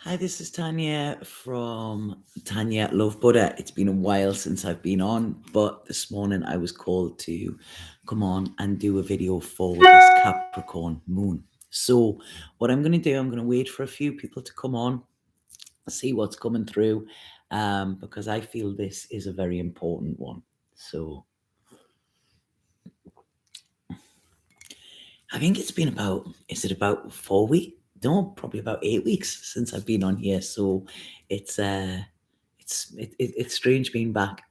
Hi, this is Tanya from Tanya Love Buddha. It's been a while since I've been on, but this morning I was called to come on and do a video for this Capricorn moon. So, what I'm going to do, I'm going to wait for a few people to come on, see what's coming through, because I feel this is a very important one. So, I think it's been is it about 4 weeks? No, probably about 8 weeks since I've been on here. So it's it's strange being back.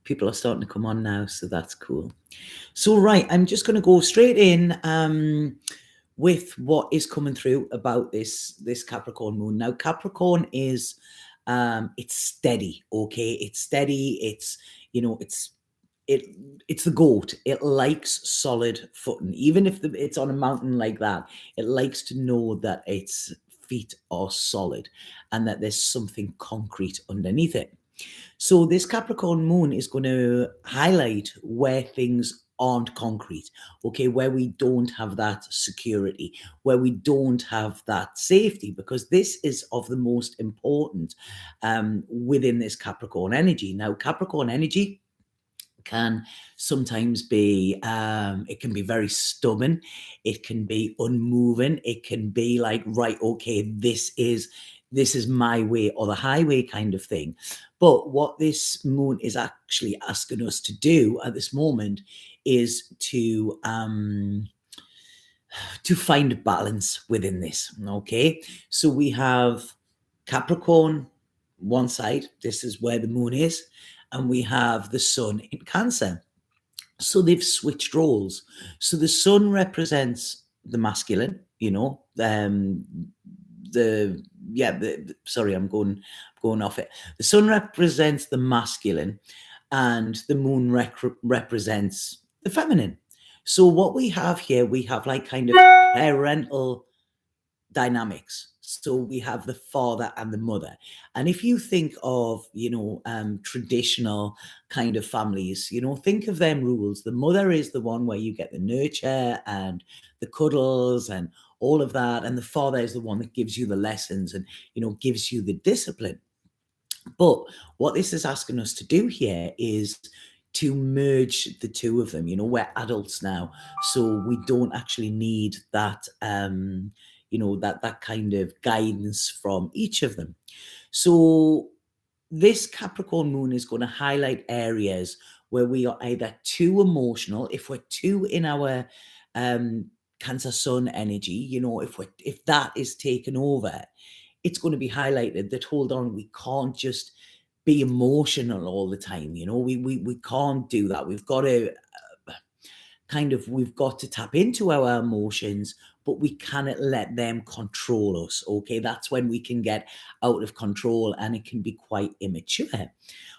People are starting to come on now, so that's cool. So right, I'm just going to go straight in with what is coming through about this Capricorn moon. Now, Capricorn is it's steady, okay? It's steady. It's it it's the goat. It likes solid footing, even if it's on a mountain like that. It likes to know that its feet are solid and that there's something concrete underneath it. So this Capricorn moon is going to highlight where things aren't concrete, okay, where we don't have that security, where we don't have that safety, because this is of the most important within this Capricorn energy. Now, Capricorn energy can sometimes be it can be very stubborn, it can be unmoving, it can be like, right, okay, this is my way or the highway kind of thing. But what this moon is actually asking us to do at this moment is to find balance within this. Okay, so we have Capricorn one side, this is where the moon is, and we have the sun in Cancer. So they've switched roles. So the sun represents the masculine, the yeah, sorry, I'm going off it. The sun represents the masculine, and the moon represents the feminine. So what we have here, we have like kind of parental dynamics. So we have the father and the mother. And if you think of, traditional kind of families, think of them rules. The mother is the one where you get the nurture and the cuddles and all of that. And the father is the one that gives you the lessons and, gives you the discipline. But what this is asking us to do here is to merge the two of them. We're adults now, so we don't actually need that that kind of guidance from each of them. So this Capricorn moon is going to highlight areas where we are either too emotional, if we're too in our Cancer sun energy, if that is taken over, it's going to be highlighted that, hold on, we can't just be emotional all the time. We can't do that. We've got to we've got to tap into our emotions, but we cannot let them control us. Okay, that's when we can get out of control and it can be quite immature.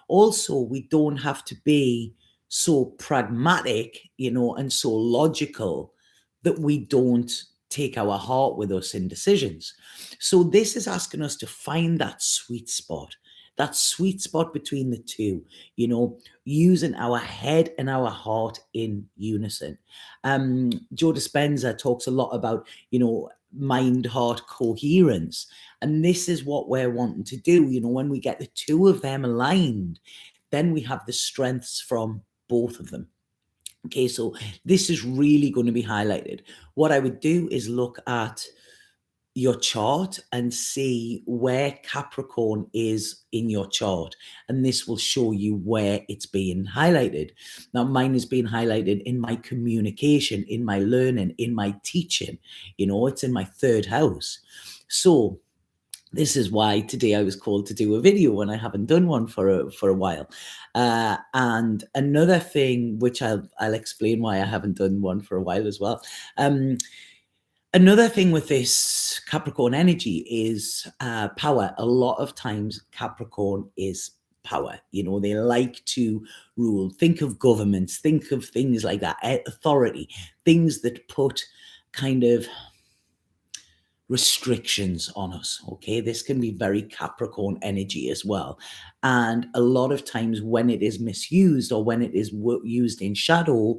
Also, we don't have to be so pragmatic, and so logical that we don't take our heart with us in decisions. So this is asking us to find that sweet spot between the two, using our head and our heart in unison. Joe Dispenza talks a lot about, mind heart coherence. And this is what we're wanting to do. When we get the two of them aligned, then we have the strengths from both of them. Okay, so this is really going to be highlighted. What I would do is look at your chart and see where Capricorn is in your chart, and this will show you where it's being highlighted. Now, mine is being highlighted in my communication, in my learning, in my teaching. It's in my third house. So this is why today I was called to do a video when I haven't done one for a while. And another thing, which I'll explain why I haven't done one for a while as well. Another thing with this Capricorn energy is power. A lot of times Capricorn is power. They like to rule. Think of governments, think of things like that, authority, things that put kind of restrictions on us. Okay, this can be very Capricorn energy as well. And a lot of times when it is misused or when it is used in shadow,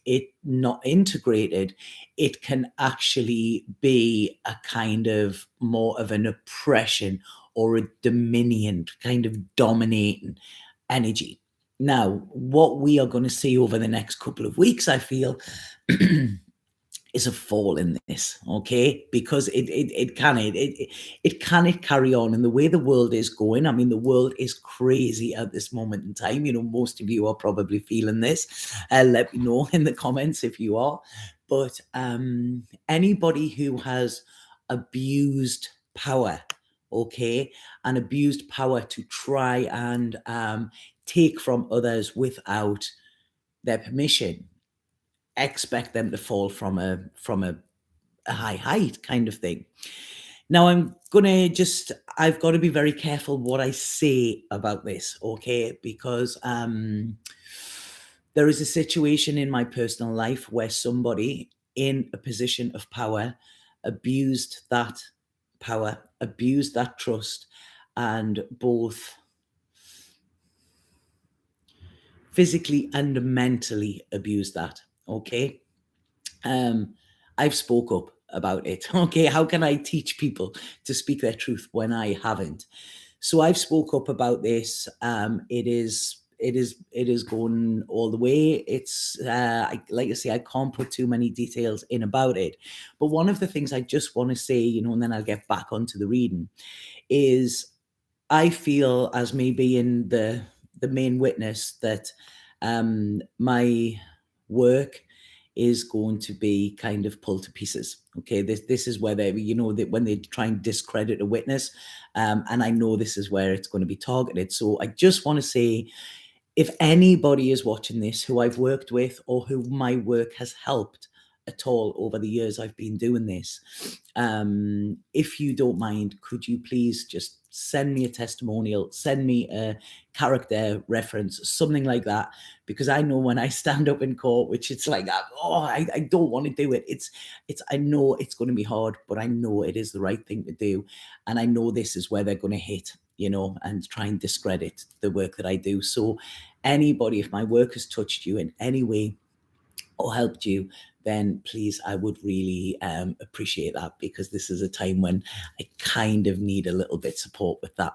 it not integrated, it can actually be a kind of more of an oppression or a dominion, kind of dominating energy. Now, what we are going to see over the next couple of weeks, I feel, is a fall in this, okay? Because it cannot carry on. And the way the world is going, I mean, the world is crazy at this moment in time. You know, most of you are probably feeling this. Let me know in the comments if you are. But anybody who has abused power, okay, and abused power to try and take from others without their permission, expect them to fall from a high height kind of thing. Now I've got to be very careful what I say about this, okay? Because there is a situation in my personal life where somebody in a position of power abused that power, abused that trust, and both physically and mentally abused that, okay? I've spoke up about it. Okay, how can I teach people to speak their truth when I haven't? So I've spoke up about this. It is going all the way. It's like I say, I can't put too many details in about it. But one of the things I just want to say, you know, and then I'll get back onto the reading, is I feel, as me being the main witness, that my work is going to be kind of pulled to pieces. Okay, this is where they, you know, that when they try and discredit a witness, and I know this is where it's going to be targeted. So I just want to say, if anybody is watching this who I've worked with or who my work has helped at all over the years I've been doing this, if you don't mind, could you please just send me a testimonial, send me a character reference, something like that, because I know when I stand up in court, which it's like, I don't want to do it. I know it's going to be hard, but I know it is the right thing to do. And I know this is where they're going to hit, you know, and try and discredit the work that I do. So anybody, if my work has touched you in any way or helped you, then please, I would really appreciate that, because this is a time when I kind of need a little bit support with that.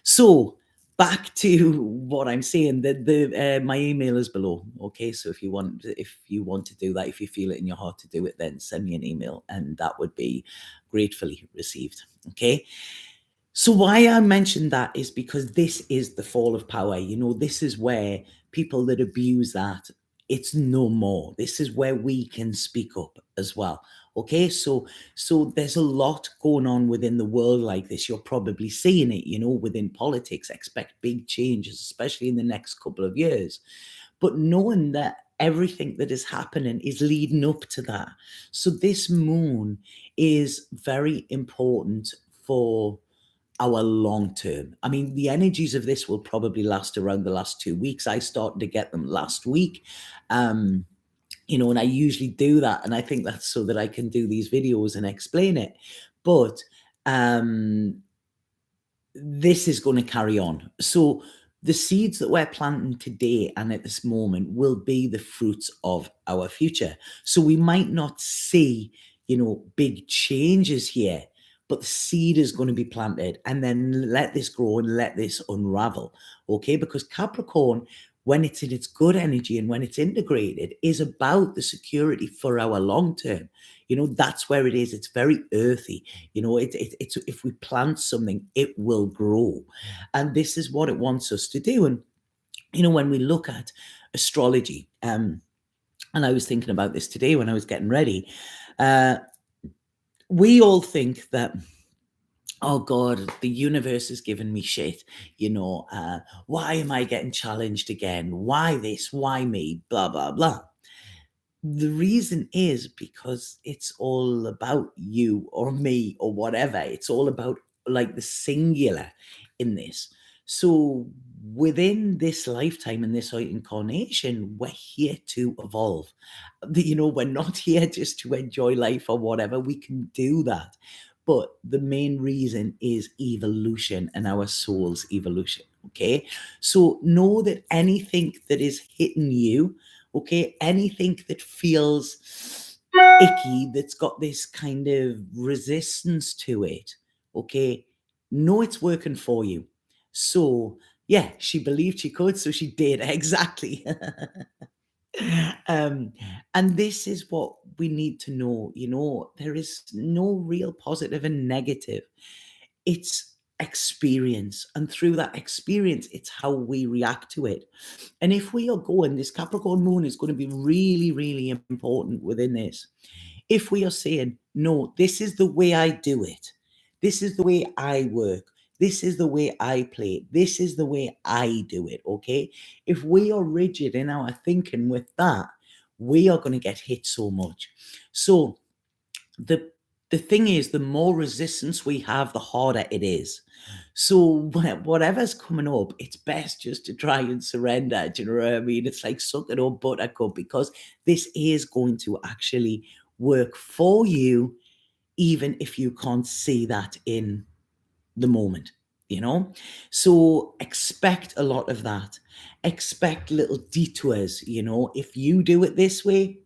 So back to what I'm saying, my email is below. Okay, so if you want to do that, if you feel it in your heart to do it, then send me an email, and that would be gratefully received. Okay. So why I mentioned that is because this is the fall of power. You know, this is where people that abuse that, it's no more. This is where we can speak up as well. Okay, so there's a lot going on within the world like this. You're probably seeing it, you know, within politics. Expect big changes, especially in the next couple of years. But knowing that everything that is happening is leading up to that. So this moon is very important for our long term. I mean, the energies of this will probably last around the last 2 weeks. I started to get them last week. You know, and I usually do that. And I think that's so that I can do these videos and explain it. But this is going to carry on. So the seeds that we're planting today and at this moment will be the fruits of our future. So we might not see, you know, big changes here, but the seed is going to be planted, and then let this grow and let this unravel. Okay, because Capricorn, when it's in its good energy and when it's integrated, is about the security for our long term. You know, that's where it is. It's very earthy. You know, it's if we plant something, it will grow, and this is what it wants us to do. And you know, when we look at astrology, and I was thinking about this today when I was getting ready. We all think that, oh God, the universe has given me shit. You know, why am I getting challenged again? Why this? Why me? Blah, blah, blah. The reason is because it's all about you or me or whatever. It's all about like the singular in this. So within this lifetime and this incarnation, we're here to evolve. You know, we're not here just to enjoy life or whatever. We can do that. but the main reason is evolution and our soul's evolution. Okay, so know that anything that is hitting you, okay, anything that feels icky, that's got this kind of resistance to it, okay, know it's working for you. So yeah, she believed she could, so she did. Exactly. um, and this is what we need to know. There is no real positive and negative. It's experience. And through that experience, it's how we react to it. And if we are going, this Capricorn moon is going to be really, really important within this. If we are saying, no, this is the way I do it, this is the way I work, this is the way I play, this is the way I do it, okay? If we are rigid in our thinking with that, we are going to get hit so much. So the the thing is, the more resistance we have, the harder it is. So whatever's coming up, it's best just to try and surrender. Do you know what I mean? It's like suck it up, buttercup, because this is going to actually work for you, even if you can't see that in the moment, you know? So expect a lot of that. Expect little detours, if you do it this way,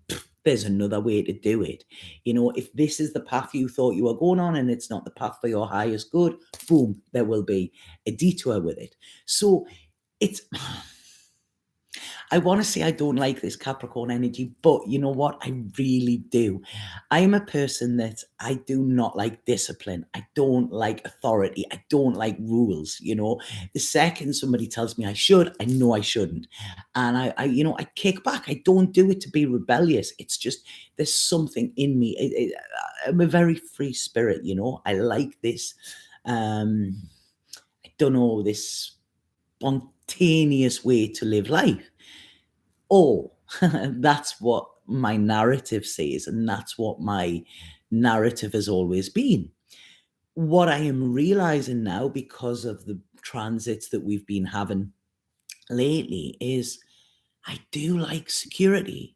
there's another way to do it. If this is the path you thought you were going on and it's not the path for your highest good, boom, there will be a detour with it. So it's I want to say I don't like this Capricorn energy, but you know what? I really do. I am a person that I do not like discipline. I don't like authority. I don't like rules. The second somebody tells me I should, I know I shouldn't. And I kick back. I don't do it to be rebellious. It's just, there's something in me. I'm a very free spirit, I like this, I don't know, this spontaneous way to live life. Oh, that's what my narrative says, and that's what my narrative has always been. What I am realizing now, because of the transits that we've been having lately, is I do like security.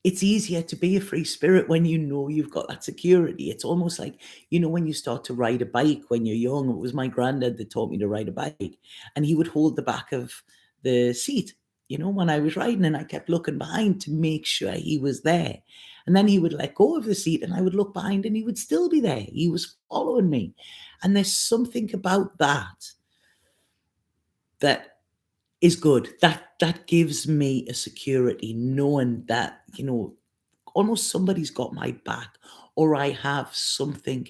It's easier to be a free spirit when you know you've got that security. It's almost like, when you start to ride a bike when you're young. It was my granddad that taught me to ride a bike, and he would hold the back of the seat, when I was riding, and I kept looking behind to make sure he was there. And then he would let go of the seat, and I would look behind, and he would still be there. He was following me. And there's something about that is good. That gives me a security, knowing that, almost somebody's got my back, or I have something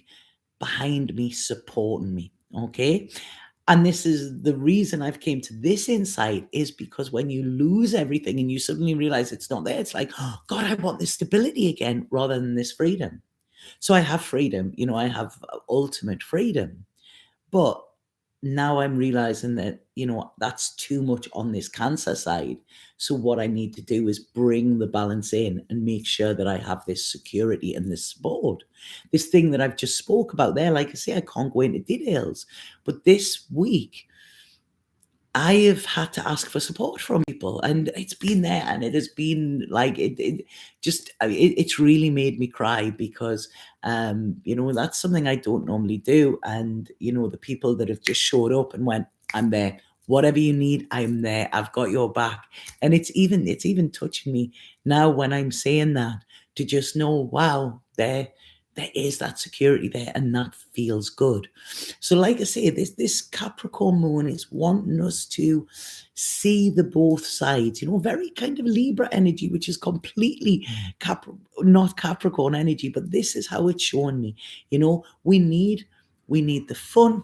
behind me supporting me. Okay. And this is the reason I've came to this insight, is because when you lose everything and you suddenly realize it's not there, it's like, oh, God, I want this stability again rather than this freedom. So I have freedom, I have ultimate freedom. But now I'm realizing that, that's too much on this Cancer side. So what I need to do is bring the balance in and make sure that I have this security and this support. This thing that I've just spoke about there, like I say, I can't go into details, but this week I have had to ask for support from people, and it's been there, and it has been like it's really made me cry, because that's something I don't normally do. And the people that have just showed up and went, I'm there, whatever you need, I'm there, I've got your back. And it's even touching me now when I'm saying that, to just know, wow, there is that security there, and that feels good. So, like I say, this Capricorn moon is wanting us to see the both sides, very kind of Libra energy, which is completely not Capricorn energy, but this is how it's showing me. We need the fun,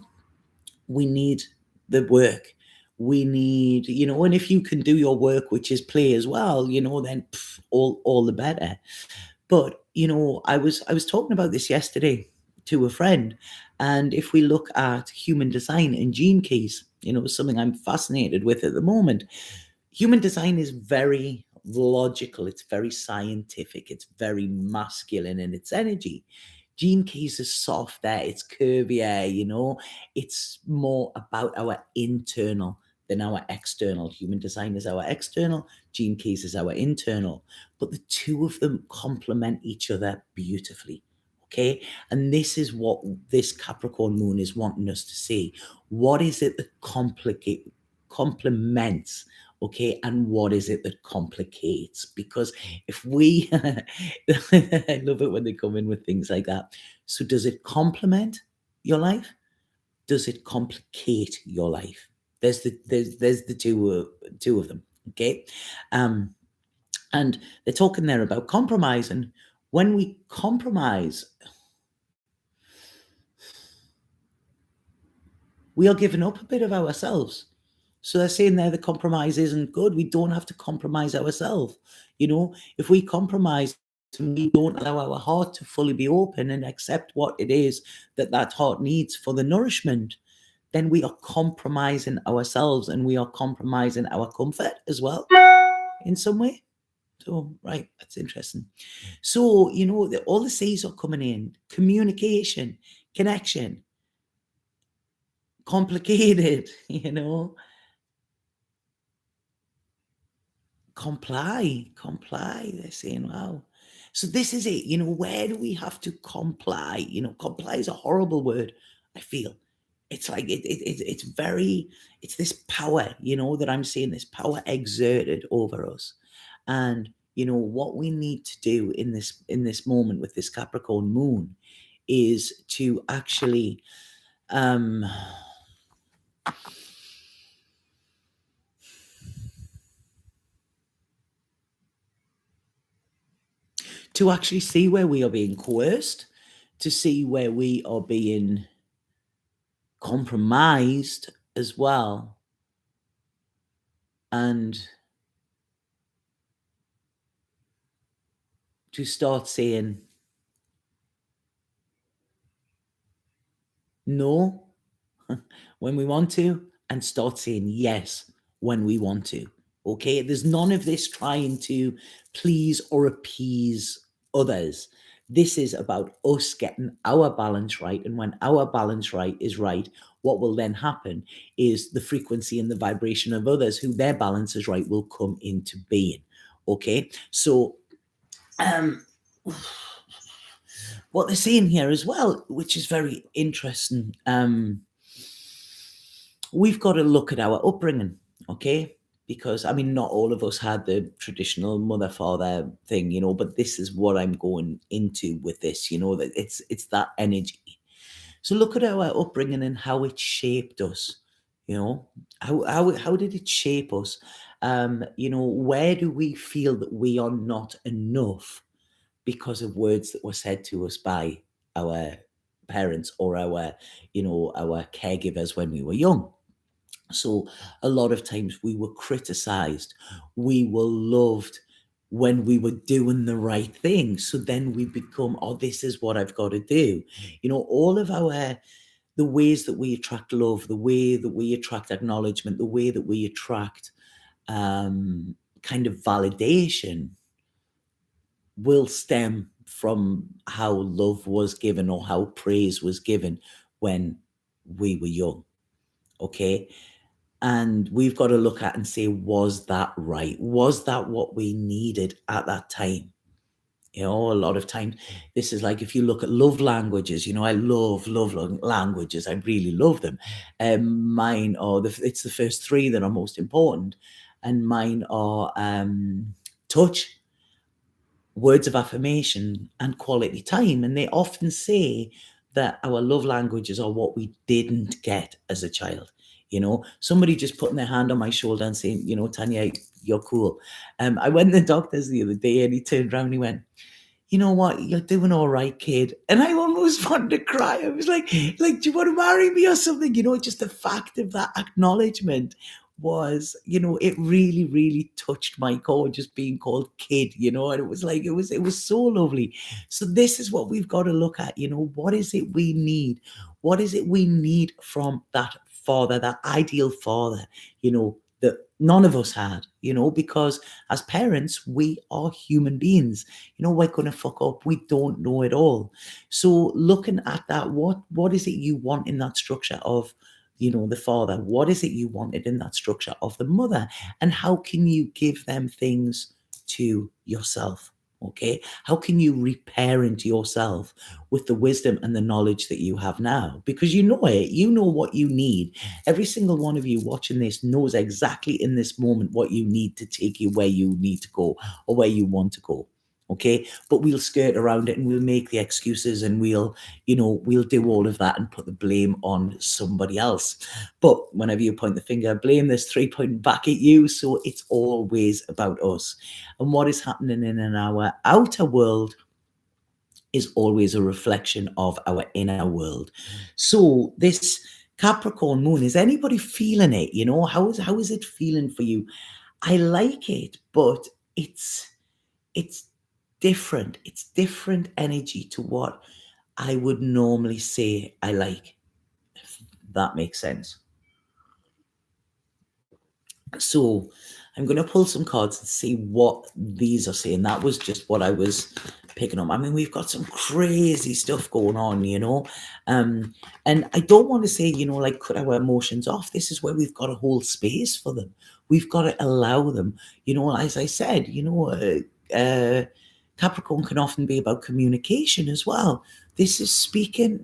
we need the work. We need, and if you can do your work, which is play as well, then all the better. But I was talking about this yesterday to a friend, and if we look at human design and gene keys, something I'm fascinated with at the moment. Human design is very logical, it's very scientific, it's very masculine in its energy. Gene keys is softer, it's curvier, it's more about our internal than our external. Human design is our external, gene keys is our internal, but the two of them complement each other beautifully. Okay. And this is what this Capricorn moon is wanting us to see. What is it that complements? Okay. And what is it that complicates? Because if we, I love it when they come in with things like that. So does it complement your life? Does it complicate your life? There's the two of them. Okay. Um, and they're talking there about compromise. And when we compromise, we are giving up a bit of ourselves. So they're saying there the compromise isn't good. We don't have to compromise ourselves. If we compromise and we don't allow our heart to fully be open and accept what it is that heart needs for the nourishment, then we are compromising ourselves and we are compromising our comfort as well in some way. So, right, that's interesting. So, all the C's are coming in: communication, connection, complicated, comply. They're saying, wow. So this is it. Where do we have to comply? Comply is a horrible word. I feel it's like it's very, it's this power, that I'm seeing, this power exerted over us. And what we need to do in this moment with this Capricorn moon is to actually um to actually see where we are being coerced, to see where we are being compromised as well, and to start saying no when we want to and start saying yes when we want to. Okay, there's none of this trying to please or appease others. This is about us getting our balance right. And when our balance right is right, what will then happen is the frequency and the vibration of others who their balance is right will come into being. Okay, so um what they're saying here as well, which is very interesting, we've got to look at our upbringing, okay? Because I mean, not all of us had the traditional mother father thing, but this is what I'm going into with this, that it's that energy. So look at our upbringing and how it shaped us. How did it shape us? Where do we feel that we are not enough because of words that were said to us by our parents or our caregivers when we were young? So a lot of times we were criticized, we were loved when we were doing the right thing. So then we become, oh, this is what I've got to do. All of the ways that we attract love, the way that we attract acknowledgement, the way that we attract kind of validation will stem from how love was given or how praise was given when we were young. Okay. And we've got to look at and say, was that right? Was that what we needed at that time? A lot of times, this is like if you look at love languages, I love languages. I really love them. Mine are, it's the first three that are most important. And mine are touch, words of affirmation, and quality time. And they often say that our love languages are what we didn't get as a child. Somebody just putting their hand on my shoulder and saying, Tanya, you're cool. I went to the doctor's the other day and he turned around and he went, you know what, you're doing all right, kid. And I almost wanted to cry. I was like, do you want to marry me or something? Just the fact of that acknowledgement was, it really, really touched my core, just being called kid, and it was like, it was so lovely. So this is what we've got to look at, what is it we need? What is it we need from that father, that ideal father, that none of us had, because as parents, we are human beings. We're going to fuck up. We don't know it all. So looking at that, what is it you want in that structure of, the father? What is it you wanted in that structure of the mother? And how can you give them things to yourself? Okay, how can you reparent yourself with the wisdom and the knowledge that you have now? Because you know it, you know what you need. Every single one of you watching this knows exactly in this moment what you need to take you where you need to go or where you want to go. Okay, but we'll skirt around it and we'll make the excuses and we'll do all of that and put the blame on somebody else. But whenever you point the finger, blame, there's three pointing back at you. So it's always about us. And what is happening in our outer world is always a reflection of our inner world. So this Capricorn moon, is anybody feeling it? How is it feeling for you? I like it, but it's different. It's different energy to what I would normally say I like, if that makes sense. So I'm going to pull some cards and see what these are saying. That was just what I was picking up. I mean, we've got some crazy stuff going on. And I don't want to say, like cut our emotions off. This is where we've got to hold space for them. We've got to allow them. As I said, Capricorn can often be about communication as well. This is speaking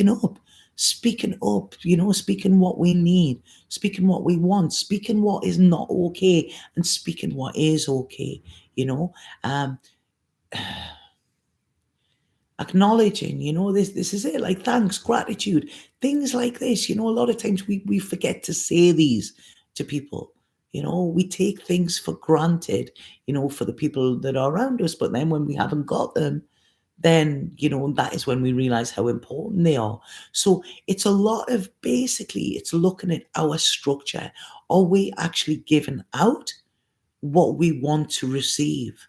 up, speaking what we need, speaking what we want, speaking what is not okay, and speaking what is okay, you know. Um, Acknowledging, this is it, like thanks, gratitude, things like this. A lot of times we forget to say these to people. We take things for granted, for the people that are around us, but then when we haven't got them, then that is when we realize how important they are. So it's a lot of, basically, it's looking at our structure. Are we actually giving out what we want to receive?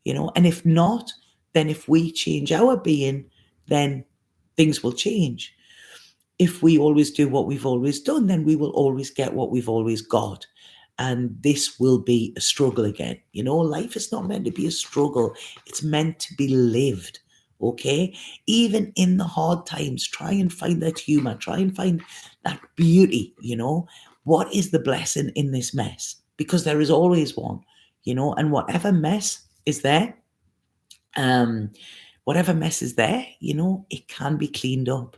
And if not, then if we change our being, then things will change. If we always do what we've always done, then we will always get what we've always got. And this will be a struggle again. Life is not meant to be a struggle, it's meant to be lived. Okay, even in the hard times, try and find that humor, try and find that beauty. What is the blessing in this mess? Because there is always one. And whatever mess is there, um whatever mess is there, it can be cleaned up.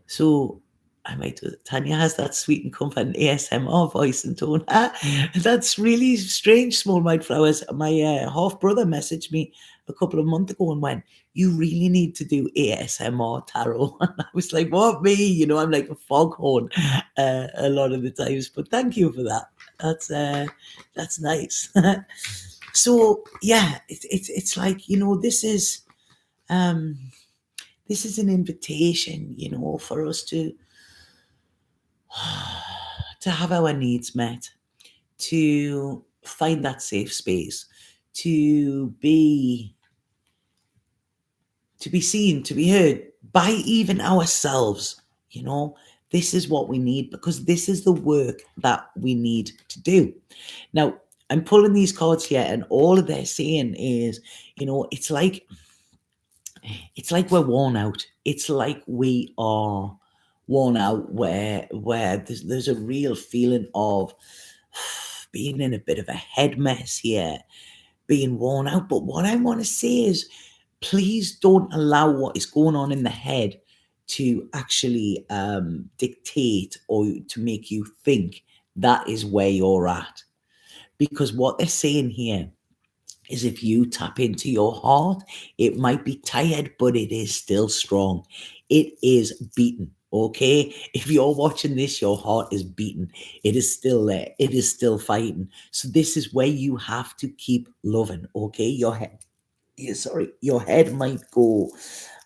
So I might do it. Tanya has that sweet and comforting ASMR voice and tone. That's really strange, Small Mind Flowers. My half brother messaged me a couple of months ago and went, "You really need to do ASMR tarot." And I was like, "What, me?" I'm like a foghorn a lot of the times. But thank you for that. That's nice. So yeah, it's like, um this is an invitation, for us to have our needs met, to find that safe space, to be seen, to be heard by even ourselves. This is what we need, because this is the work that we need to do. Now, I'm pulling these cards here, and all they're saying is, it's like we're worn out. It's like we are worn out, where there's a real feeling of being in a bit of a head mess here, being worn out. But what I want to say is, please don't allow what is going on in the head to actually dictate or to make you think that is where you're at. Because what they're saying here is, if you tap into your heart, it might be tired, but it is still strong. It is beating. Okay, if you're watching this, your heart is beating. It is still there. It is still fighting. So this is where you have to keep loving. Okay, your head might go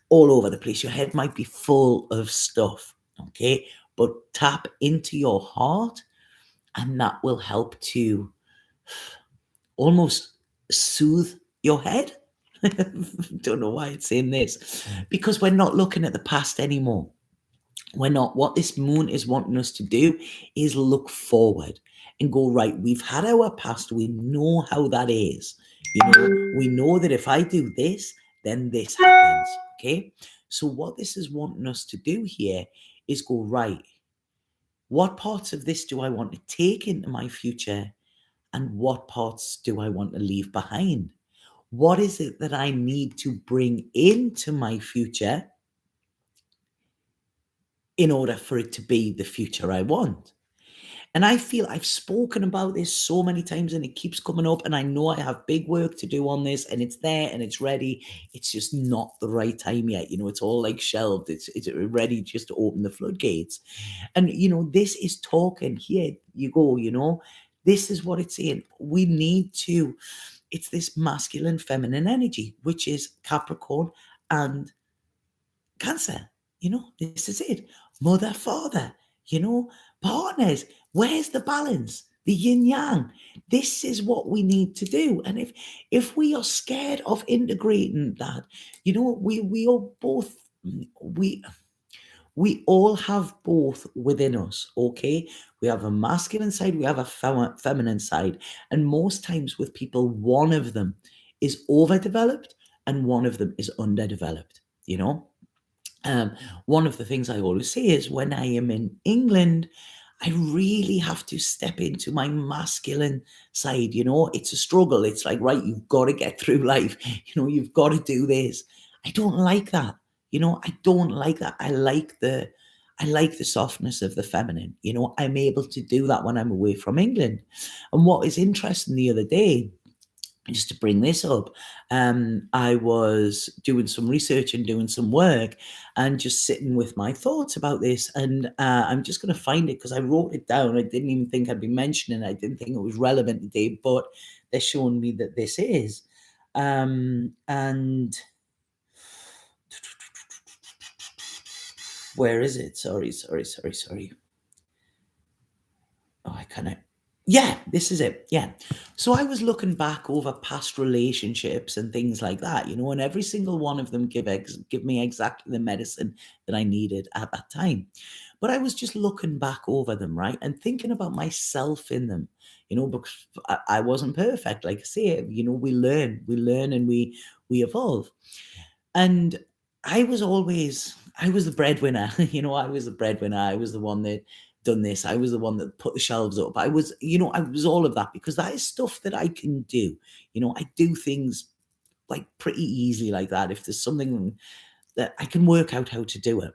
all over the place. Your head might be full of stuff. Okay, but tap into your heart, and that will help to almost soothe your head. Don't know why it's saying this, because we're not looking at the past anymore. We're not. What this moon is wanting us to do is look forward and go, right, we've had our past, we know how that is. We know that if I do this, then this happens. Okay, so what this is wanting us to do here is go, right, what parts of this do I want to take into my future, and what parts do I want to leave behind? What is it that I need to bring into my future in order for it to be the future I want? And I feel I've spoken about this so many times and it keeps coming up. And I know I have big work to do on this and it's there and it's ready. It's just not the right time yet. It's all like shelved. It's ready just to open the floodgates. And, this is talking. Here you go, this is what it's saying. We need to, it's this masculine, feminine energy, which is Capricorn and Cancer. This is it. Mother, father, partners. Where's the balance? The yin yang. This is what we need to do. And if we are scared of integrating that, we all both we all have both within us, okay? We have a masculine side, we have a feminine side. And most times with people, one of them is overdeveloped and one of them is underdeveloped, one of the things I always say is when I am in England, I really have to step into my masculine side. It's a struggle. It's like, right, you've got to get through life. You've got to do this. I don't like that. I don't like that. I like the softness of the feminine. I'm able to do that when I'm away from England. And what is interesting the other day, just to bring this up, I was doing some research and doing some work and just sitting with my thoughts about this. And I'm just going to find it because I wrote it down. I didn't even think I'd be mentioning it. I didn't think it was relevant today, but they're showing me that this is. And where is it? Sorry. Oh, I kind of. Yeah, this is it. Yeah. So I was looking back over past relationships and things like that, and every single one of them give me exactly the medicine that I needed at that time. But I was just looking back over them, right, and thinking about myself in them, because I wasn't perfect. Like I say, we learn, and we evolve. And I was the breadwinner. I was the breadwinner. I was the one that done this. I was the one that put the shelves up. I was all of that because that is stuff that I can do. I do things like pretty easily like that. If there's something that I can work out how to do it.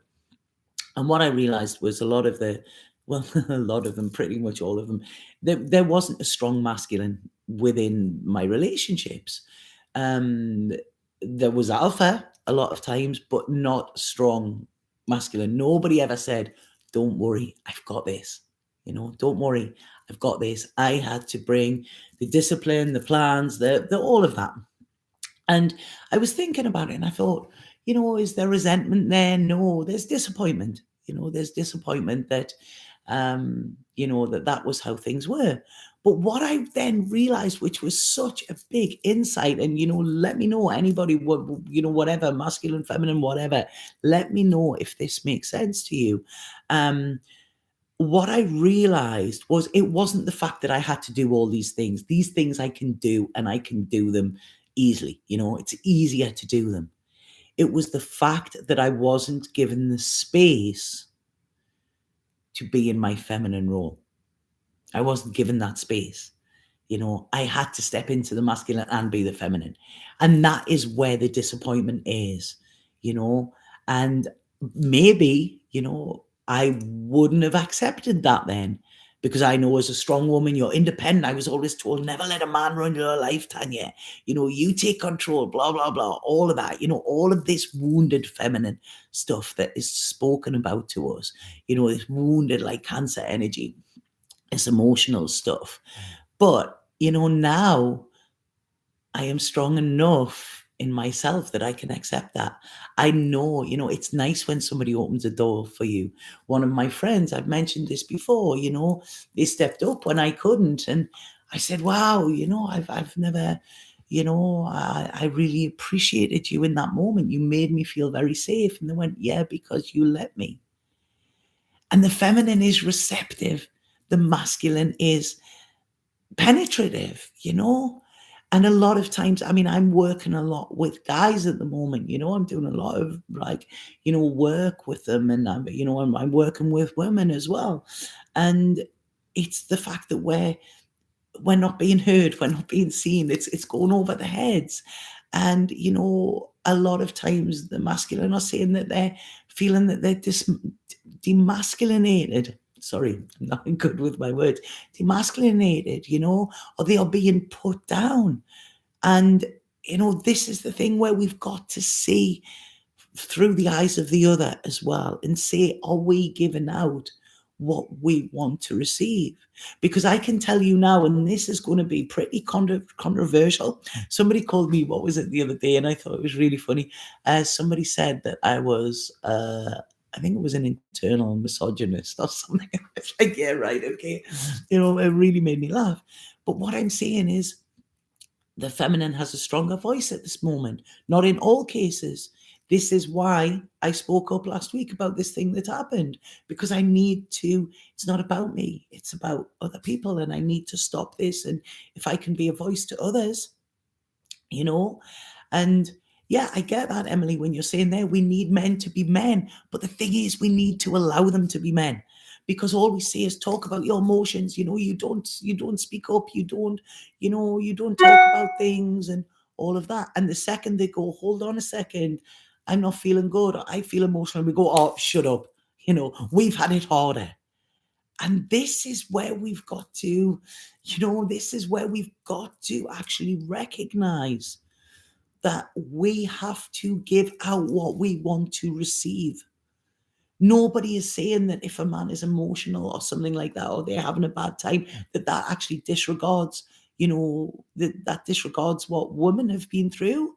And what I realized was a lot of well, a lot of them, pretty much all of them, there wasn't a strong masculine within my relationships. Um, there was alpha a lot of times, but not strong masculine. Nobody ever said, "Don't worry, I've got this." Don't worry, I've got this. I had to bring the discipline, the plans, the all of that. And I was thinking about it and I thought, is there resentment there? No, there's disappointment. There's disappointment that, that was how things were. But what I then realized, which was such a big insight, and, let me know anybody, whatever, masculine, feminine, whatever, let me know if this makes sense to you. What I realized was it wasn't the fact that I had to do all these things. These things I can do and I can do them easily. It's easier to do them. It was the fact that I wasn't given the space to be in my feminine role. I wasn't given that space. I had to step into the masculine and be the feminine. And that is where the disappointment is, and maybe, I wouldn't have accepted that then because I know as a strong woman, you're independent. I was always told, never let a man run your life, Tanya. You take control, blah, blah, blah, all of that, all of this wounded feminine stuff that is spoken about to us, this wounded like Cancer energy, this emotional stuff. But, now I am strong enough in myself that I can accept that. I know, it's nice when somebody opens a door for you. One of my friends, I've mentioned this before, they stepped up when I couldn't. And I said, wow, I've never, I really appreciated you in that moment. You made me feel very safe. And they went, yeah, because you let me. And the feminine is receptive. The masculine is penetrative, and a lot of times, I'm working a lot with guys at the moment, I'm doing a lot of work with them, and I'm working with women as well. And it's the fact that we're not being heard, we're not being seen. It's going over the heads. And a lot of times the masculine are saying that they're feeling that they're demasculinated. Sorry, I'm not good with my words. Demasculinated, or they are being put down. And this is the thing where we've got to see through the eyes of the other as well and say, are we giving out what we want to receive? Because I can tell you now, and this is going to be pretty controversial. Somebody called me, what was it the other day? And I thought it was really funny. Somebody said that I was, I think it was an internal misogynist or something. I was like, yeah, right, okay. It really made me laugh. But what I'm saying is, the feminine has a stronger voice at this moment, not in all cases. This is why I spoke up last week about this thing that happened, because I need to, it's not about me, it's about other people, and I need to stop this. And if I can be a voice to others, and yeah, I get that, Emily, when you're saying there, we need men to be men. But the thing is, we need to allow them to be men, because all we say is talk about your emotions. You don't speak up. You don't talk about things and all of that. And the second they go, hold on a second, I'm not feeling good, or I feel emotional, we go, oh, shut up. We've had it harder. And this is where we've got to, actually recognize that we have to give out what we want to receive. Nobody is saying that if a man is emotional or something like that, or they're having a bad time, that actually disregards, that disregards what women have been through.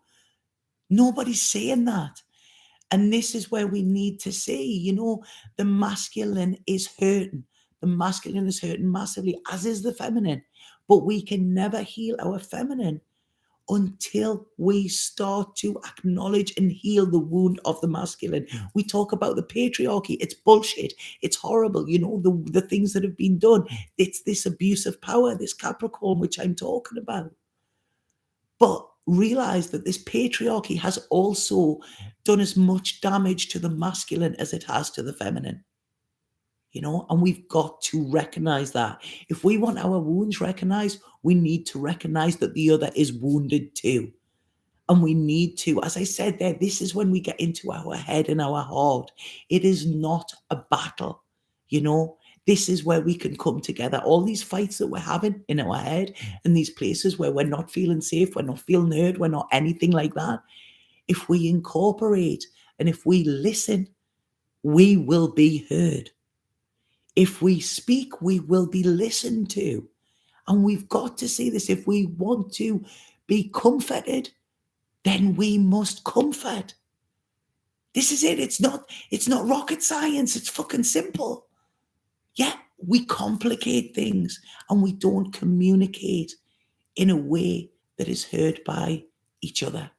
Nobody's saying that. And this is where we need to see, the masculine is hurting. The masculine is hurting massively, as is the feminine. But we can never heal our feminine until we start to acknowledge and heal the wound of the masculine. We talk about the patriarchy. It's bullshit. It's horrible. The things that have been done. It's this abuse of power, this Capricorn, which I'm talking about. But realize that this patriarchy has also done as much damage to the masculine as it has to the feminine. And we've got to recognize that. If we want our wounds recognized, we need to recognize that the other is wounded too. And we need to, as I said there, this is when we get into our head and our heart. It is not a battle, This is where we can come together. All these fights that we're having in our head and these places where we're not feeling safe, we're not feeling heard, we're not anything like that. If we incorporate and if we listen, we will be heard. If we speak, we will be listened to. And we've got to see this. If we want to be comforted, then we must comfort. This is it. It's not rocket science. It's fucking simple. Yeah, we complicate things and we don't communicate in a way that is heard by each other.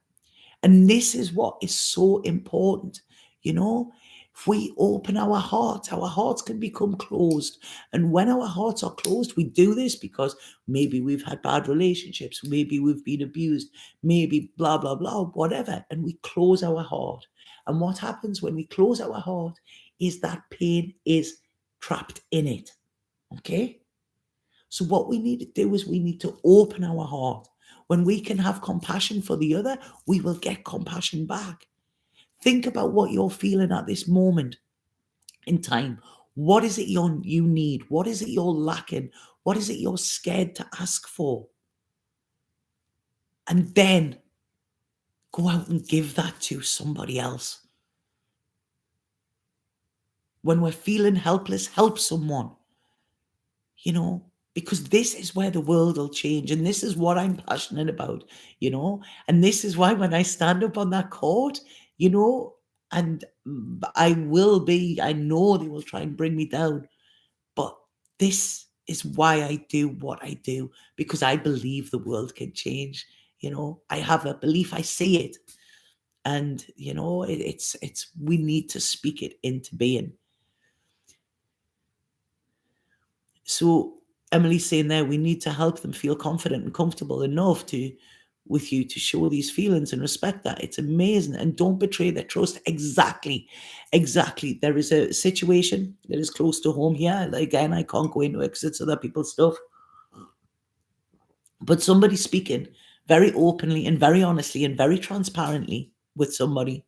And this is what is so important, If we open our hearts can become closed. And when our hearts are closed, we do this because maybe we've had bad relationships, maybe we've been abused, maybe blah, blah, blah, whatever. And we close our heart. And what happens when we close our heart is that pain is trapped in it. Okay? So what we need to do is we need to open our heart. When we can have compassion for the other, we will get compassion back. Think about what you're feeling at this moment in time. What is it you need? What is it you're lacking? What is it you're scared to ask for? And then go out and give that to somebody else. When we're feeling helpless, help someone. Because this is where the world will change. And this is what I'm passionate about, And this is why when I stand up on that court, and I know they will try and bring me down. But this is why I do what I do, because I believe the world can change. I have a belief, I see it. And, it's we need to speak it into being. So Emily's saying there, we need to help them feel confident and comfortable enough with you to show these feelings and respect that. It's amazing. And don't betray their trust. Exactly. There is a situation that is close to home here. Again, I can't go into it because it's other people's stuff. But somebody speaking very openly and very honestly and very transparently with somebody,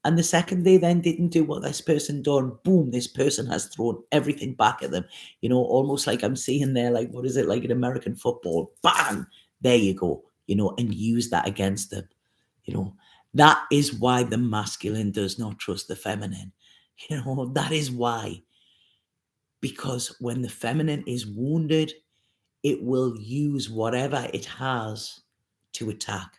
and the second they then didn't do what this person done, boom, this person has thrown everything back at them. Almost like I'm seeing there, like, what is it, like in American football? Bang! There you go, and use that against them. That is why the masculine does not trust the feminine. That is why. Because when the feminine is wounded, it will use whatever it has to attack.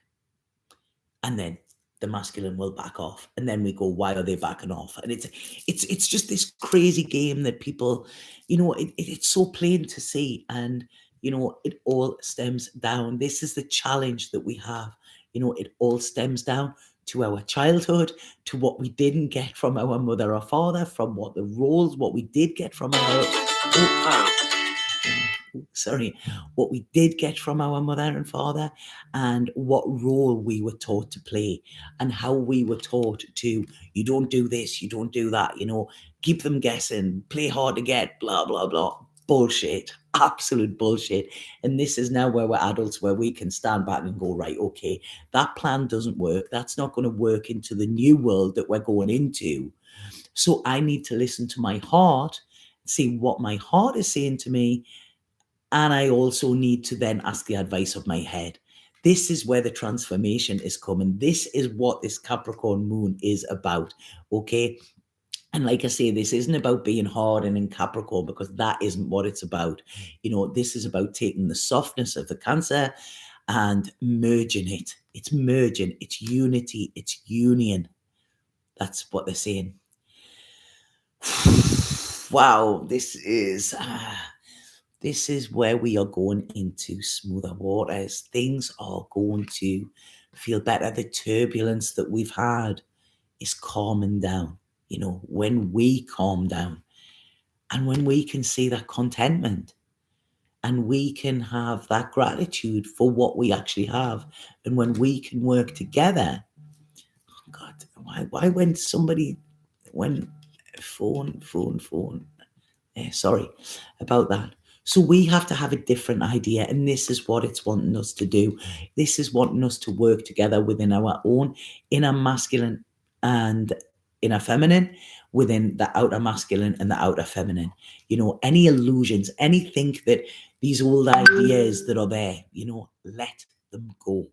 And then the masculine will back off. And then we go, why are they backing off? And it's just this crazy game that people, it's so plain to see. And, it all stems down. This is the challenge that we have. It all stems down to our childhood, to what we didn't get from our mother or father, from what we did get from our, what we did get from our mother and father, and what role we were taught to play, and how we were taught to, you don't do this, you don't do that, keep them guessing, play hard to get, blah, blah, blah. Bullshit, absolute bullshit. And this is now where we're adults, where we can stand back and go, right, okay, that plan doesn't work. That's not going to work into the new world that we're going into. So I need to listen to my heart, see what my heart is saying to me. And I also need to then ask the advice of my head. This is where the transformation is coming. This is what this Capricorn moon is about. Okay. And like I say, this isn't about being hard and in Capricorn, because that isn't what it's about. This is about taking the softness of the Cancer and merging it. It's merging, it's unity, it's union. That's what they're saying. Wow, this is where we are going into smoother waters. Things are going to feel better. The turbulence that we've had is calming down. When we calm down, and when we can see that contentment, and we can have that gratitude for what we actually have, and when we can work together. Oh God, why when phone? Sorry about that. So we have to have a different idea, and this is what it's wanting us to do. This is wanting us to work together within our own inner masculine and inner feminine, within the outer masculine and the outer feminine. Any illusions, anything that these old ideas that are there, let them go,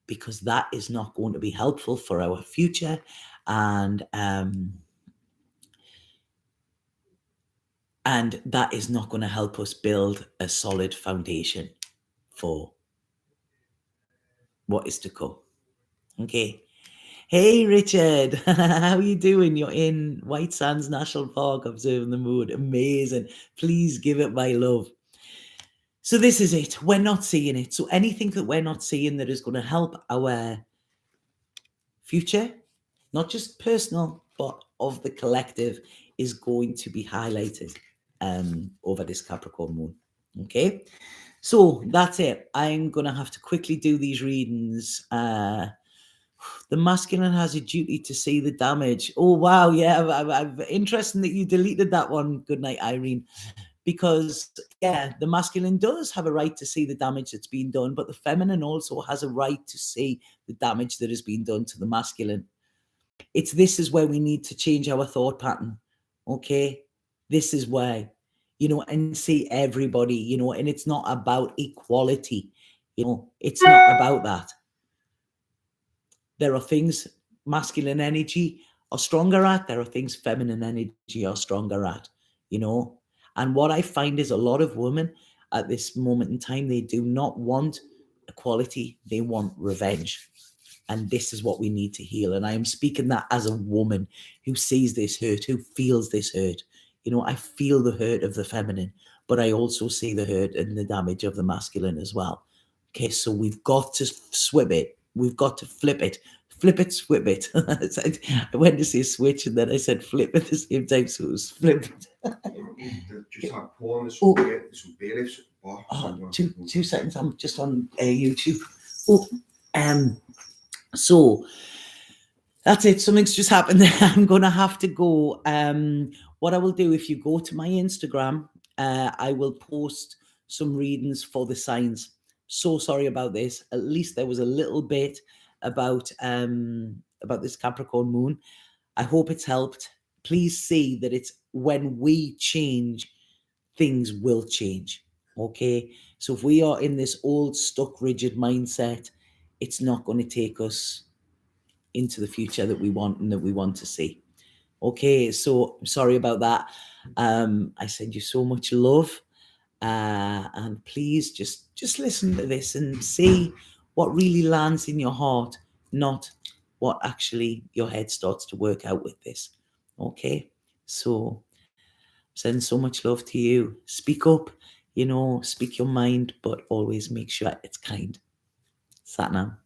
because that is not going to be helpful for our future. And that is not going to help us build a solid foundation for what is to come. Okay. Hey, Richard. How are you doing? You're in White Sands National Park observing the moon. Amazing. Please give it my love. So this is it. We're not seeing it. So anything that we're not seeing that is going to help our future, not just personal, but of the collective, is going to be highlighted over this Capricorn moon. Okay, so that's it. I'm gonna have to quickly do these readings. The masculine has a duty to see the damage. Oh wow, yeah, I'm interesting that you deleted that one. Good night, Irene. Because yeah, the masculine does have a right to see the damage that's been done, but the feminine also has a right to see the damage that has been done to the masculine. This is where we need to change our thought pattern. Okay, this is why, and see everybody, and it's not about equality, it's not about that. There are things masculine energy are stronger at, there are things feminine energy are stronger at, and what I find is a lot of women at this moment in time, they do not want equality, they want revenge. And this is what we need to heal. And I am speaking that as a woman who sees this hurt, who feels this hurt. I feel the hurt of the feminine, but I also see the hurt and the damage of the masculine as well. Okay, so we've got to swip it. We've got to flip it. Flip it, swip it. I went to say switch, and then I said flip at the same time, so it was flip it. Two seconds. I'm just on YouTube. So that's it. Something's just happened there. I'm going to have to go. What I will do, if you go to my Instagram, I will post some readings for the signs. So sorry about this. At least there was a little bit about this Capricorn moon. I hope it's helped. Please see that it's when we change, things will change. Okay. So if we are in this old, stuck, rigid mindset, it's not going to take us into the future that we want and that we want to see. Okay. So sorry about that. I send you so much love. And please just listen to this and see what really lands in your heart, not what actually your head starts to work out with this. Okay. So send so much love to you. Speak up, speak your mind, but always make sure it's kind. Satnam.